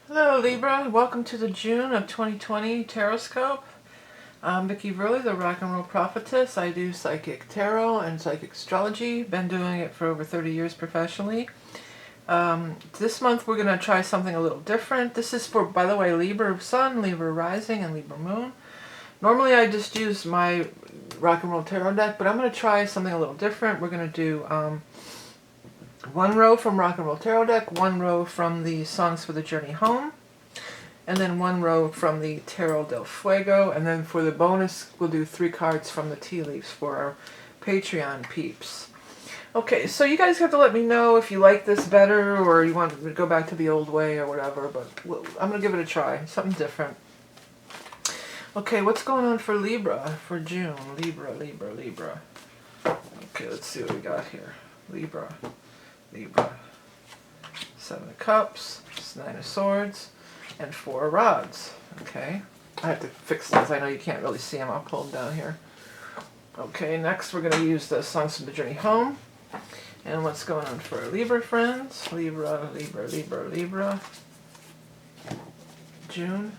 Hello Libra, welcome to the June of 2020 Taroscope. I'm Vickieverlie, the rock and roll prophetess. I do psychic tarot and psychic astrology. Been doing it for over 30 years professionally. This month we're going to try something a little different. This is for, by the way, Libra Sun, Libra Rising, and Libra Moon. Normally I just use my rock and roll tarot deck, but I'm going to try something a little different. We're going to do one row from Rock and Roll Tarot deck, one row from the Songs for the Journey Home, and then one row from the Tarot del Fuego, and then for the bonus we'll do 3 cards from the tea leaves for our Patreon peeps. Okay, so you guys have to let me know if you like this better or you want to go back to the old way or whatever, but I'm going to give it a try, something different. Okay, what's going on for Libra for June? Libra. Okay, let's see what we got here. Libra. 7 of Cups, 9 of Swords, and 4 of Rods. Okay, I have to fix those. I know you can't really see them. I'll pull them down here. Okay, next we're going to use the Songs from the Journey Home. And what's going on for our Libra friends? Libra. June.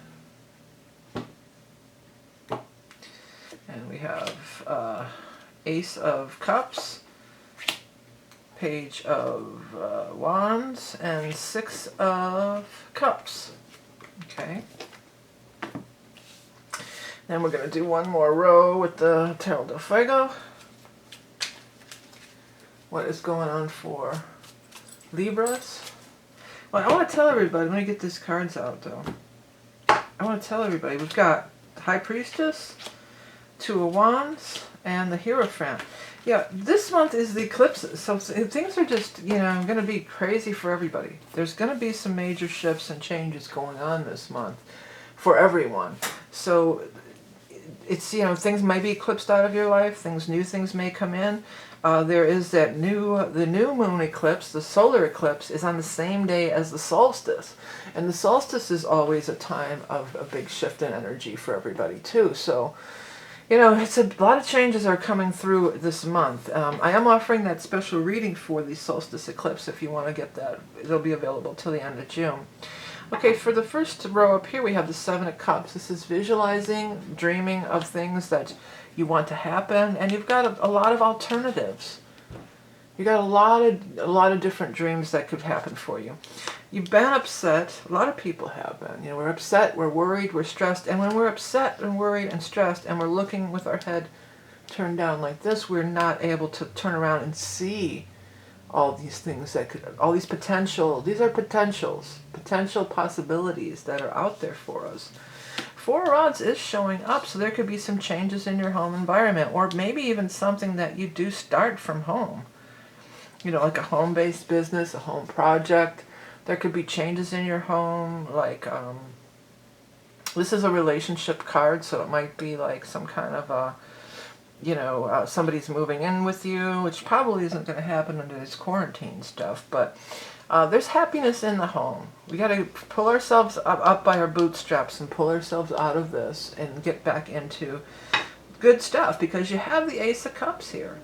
And we have Ace of Cups, Page of Wands, and 6 of Cups. Okay. Then we're going to do one more row with the Tarot del Fuego. What is going on for Libras? Well, I want to tell everybody, let me get these cards out though. I want to tell everybody, we've got High Priestess, 2 of Wands, and the Hierophant. Yeah, this month is the eclipses, so things are just, going to be crazy for everybody. There's going to be some major shifts and changes going on this month for everyone. So it's, things may be eclipsed out of your life, new things may come in. There is the new moon eclipse, the solar eclipse, is on the same day as the solstice. And the solstice is always a time of a big shift in energy for everybody too. So it's a lot of changes are coming through this month. I am offering that special reading for the solstice eclipse if you want to get that. It'll be available till the end of June. Okay, for the first row up here we have the 7 of Cups. This is visualizing, dreaming of things that you want to happen, and you've got a lot of alternatives. You got a lot of different dreams that could happen for you. You've been upset. A lot of people have been. We're upset, we're worried, we're stressed. And when we're upset and worried and stressed and we're looking with our head turned down like this, we're not able to turn around and see all these things that could, all these potential, these are potential possibilities that are out there for us. 4 of Rods is showing up, so there could be some changes in your home environment, or maybe even something that you do start from home. Like a home-based business, a home project. There could be changes in your home, like, this is a relationship card, so it might be like some kind of somebody's moving in with you, which probably isn't going to happen under this quarantine stuff, but there's happiness in the home. We got to pull ourselves up by our bootstraps and pull ourselves out of this and get back into good stuff, because you have the Ace of Cups here.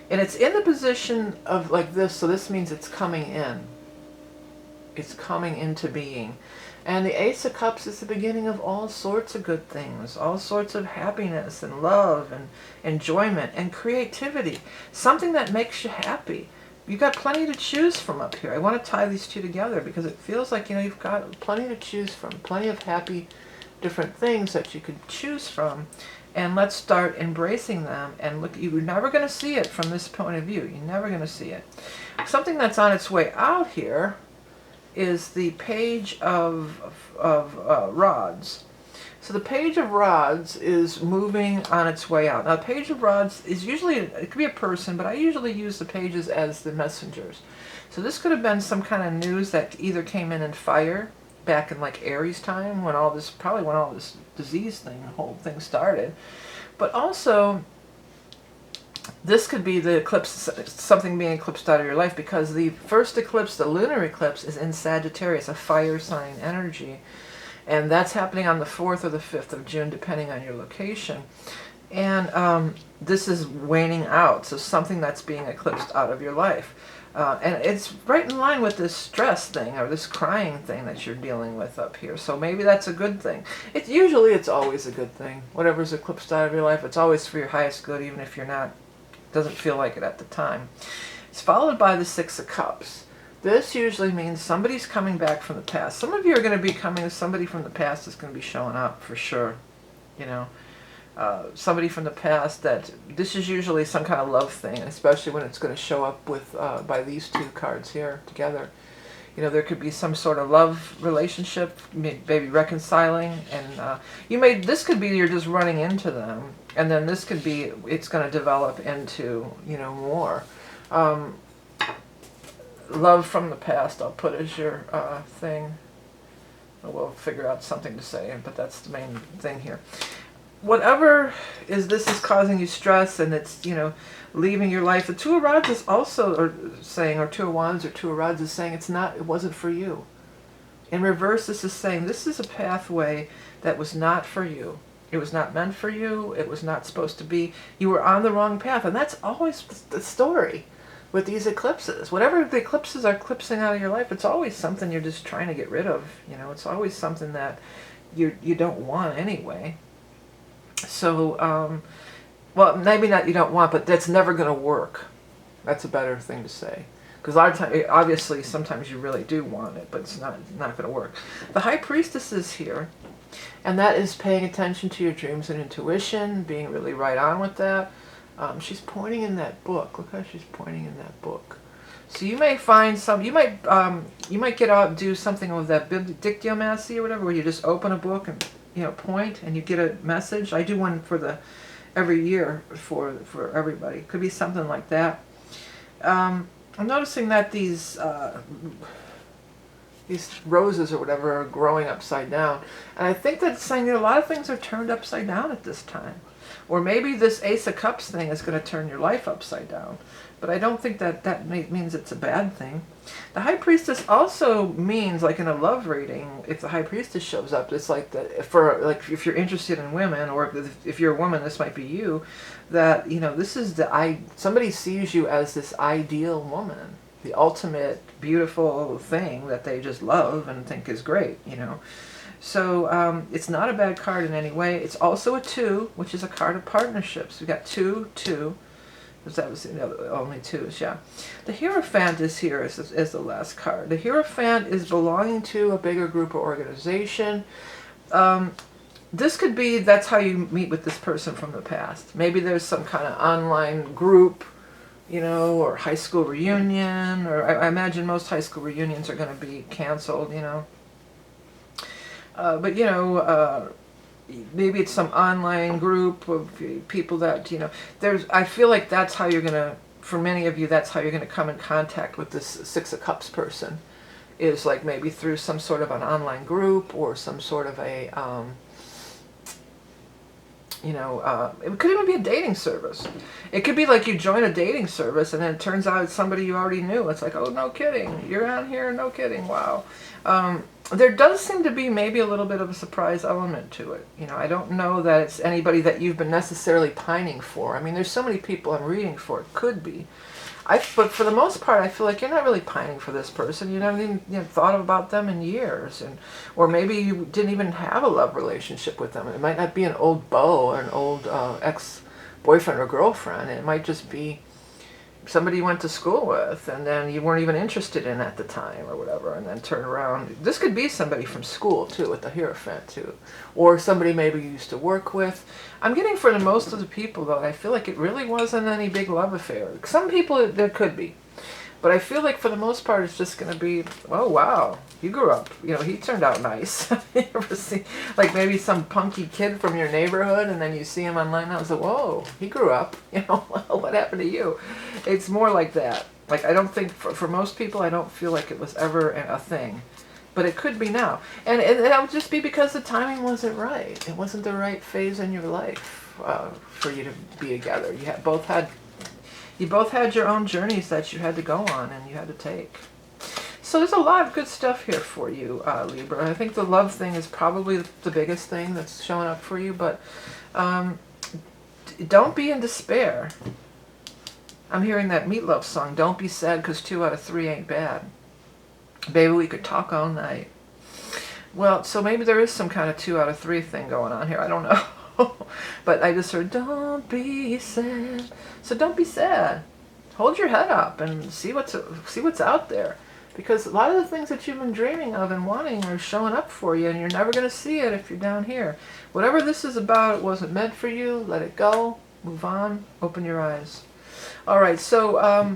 And it's in the position of like this, so this means it's coming in. It's coming into being. And the Ace of Cups is the beginning of all sorts of good things, all sorts of happiness and love and enjoyment and creativity. Something that makes you happy. You've got plenty to choose from up here. I want to tie these two together because it feels like, you've got plenty to choose from, plenty of happy different things that you could choose from. And let's start embracing them. And look, you're never going to see it from this point of view. You're never going to see it. Something that's on its way out here is the Page of Rods. So the Page of Rods is moving on its way out. Now, the Page of Rods is usually, it could be a person, but I usually use the pages as the messengers. So this could have been some kind of news that either came in fire back in like Aries time, when all this disease thing, the whole thing started. But also, this could be the eclipse, something being eclipsed out of your life, because the first eclipse, the lunar eclipse, is in Sagittarius, a fire sign energy. And that's happening on the 4th or the 5th of June, depending on your location. And this is waning out, so something that's being eclipsed out of your life. And it's right in line with this stress thing or this crying thing that you're dealing with up here. So maybe that's a good thing. It's always a good thing. Whatever's eclipsed out of your life, it's always for your highest good, even if you're not, doesn't feel like it at the time. It's followed by the Six of Cups. This usually means somebody's coming back from the past. Some of you are going to be coming, somebody from the past is going to be showing up for sure. You know, somebody from the past that, this is usually some kind of love thing, especially when it's going to show up with, by these two cards here together. You know, there could be some sort of love relationship, maybe reconciling, and this could be you're just running into them, and then this could be, it's going to develop into, you know, more. Love from the past, I'll put as your thing. We'll figure out something to say, but that's the main thing here. Whatever this is causing you stress, and it's, you know, leaving your life. The Two of Rods is also saying, or Two of Wands or Two of Rods is saying it wasn't for you. In reverse, this is saying this is a pathway that was not for you. It was not meant for you. It was not supposed to be. You were on the wrong path, and that's always the story with these eclipses. Whatever the eclipses are eclipsing out of your life, it's always something you're just trying to get rid of. You know, it's always something that you don't want anyway. So, well, maybe not you don't want, but that's never going to work. That's a better thing to say. Because a lot of times, obviously, sometimes you really do want it, but it's not going to work. The High Priestess is here, and that is paying attention to your dreams and intuition, being really right on with that. She's pointing in that book. Look how she's pointing in that book. So you may find you might get out and do something with that dictiomancy or whatever, where you just open a book and, you know, point and you get a message. I do one for every year for everybody. It could be something like that. I'm noticing that these roses or whatever are growing upside down, and I think that's saying that a lot of things are turned upside down at this time. Or maybe this Ace of Cups thing is going to turn your life upside down. But I don't think that means it's a bad thing. The High Priestess also means, like in a love reading, if the High Priestess shows up, it's like if you're interested in women, or if you're a woman, this might be you, that, you know, this is somebody sees you as this ideal woman, the ultimate beautiful thing that they just love and think is great, you know. So it's not a bad card in any way. It's also a 2, which is a card of partnerships. We've got 2, 2. Because that was only 2s, yeah. The Hierophant is here as the last card. The Hierophant is belonging to a bigger group or organization. This could be, that's how you meet with this person from the past. Maybe there's some kind of online group, you know, or high school reunion, or I imagine most high school reunions are going to be canceled, you know. But, you know, maybe it's some online group of people that, you know, I feel like that's how you're going to, for many of you, that's how you're going to come in contact with this Six of Cups person, is like maybe through some sort of an online group or some sort of a, you know, it could even be a dating service. It could be like you join a dating service and then it turns out it's somebody you already knew. It's like, oh, no kidding. You're on here, no kidding, wow. There does seem to be maybe a little bit of a surprise element to it. You know, I don't know that it's anybody that you've been necessarily pining for. I mean, there's so many people I'm reading for. It could be. But for the most part, I feel like you're not really pining for this person. You haven't even thought about them in years. Or maybe you didn't even have a love relationship with them. It might not be an old beau or an old ex-boyfriend or girlfriend. It might just be somebody you went to school with and then you weren't even interested in at the time or whatever, and then turn around. This could be somebody from school too, with the Hierophant too, or somebody maybe you used to work with. I'm getting for the most of the people though, I feel like it really wasn't any big love affair. Some people there could be, but I feel like for the most part it's just going to be, oh wow, you grew up, you know, he turned out nice. You ever see, like maybe some punky kid from your neighborhood and then you see him online and I was like, whoa, he grew up, you know, well, what happened to you? It's more like that. Like I don't think, for most people, I don't feel like it was ever a thing. But it could be now. And that would just be because the timing wasn't right. It wasn't the right phase in your life for you to be together. You both had your own journeys that you had to go on and you had to take. So there's a lot of good stuff here for you, Libra. I think the love thing is probably the biggest thing that's showing up for you, but don't be in despair. I'm hearing that Meatloaf song, Don't Be Sad 'Cause 2 out of 3 ain't bad. Baby, we could talk all night. Well, so maybe there is some kind of 2 out of 3 thing going on here. I don't know. But I just heard, don't be sad. So don't be sad. Hold your head up and see what's out there. Because a lot of the things that you've been dreaming of and wanting are showing up for you, and you're never going to see it if you're down here. Whatever this is about, it wasn't meant for you. Let it go. Move on. Open your eyes. All right, so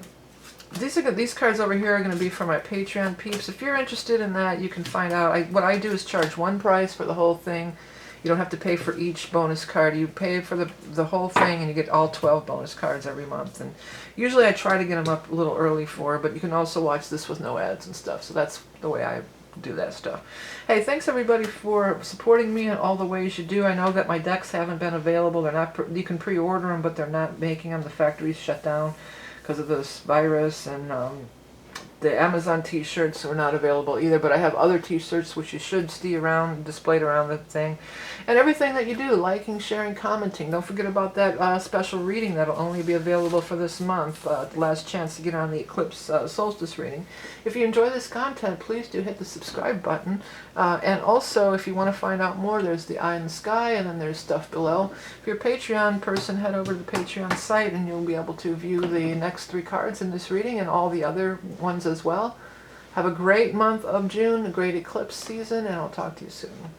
these cards over here are going to be for my Patreon peeps. If you're interested in that, you can find out. What I do is charge one price for the whole thing. You don't have to pay for each bonus card. You pay for the whole thing, and you get all 12 bonus cards every month. And usually I try to get them up a little early but you can also watch this with no ads and stuff. So that's the way I do that stuff. Hey, thanks everybody for supporting me in all the ways you do. I know that my decks haven't been available. They're not. You can pre-order them, but they're not making them. The factory's shut down because of this virus, and the Amazon t-shirts are not available either, but I have other t-shirts which you should see around, displayed around the thing. And everything that you do, liking, sharing, commenting. Don't forget about that special reading that'll only be available for this month, the last chance to get on the eclipse solstice reading. If you enjoy this content, please do hit the subscribe button. And also, if you want to find out more, there's the eye in the sky, and then there's stuff below. If you're a Patreon person, head over to the Patreon site, and you'll be able to view the next 3 cards in this reading and all the other ones as well. Have a great month of June, a great eclipse season, and I'll talk to you soon.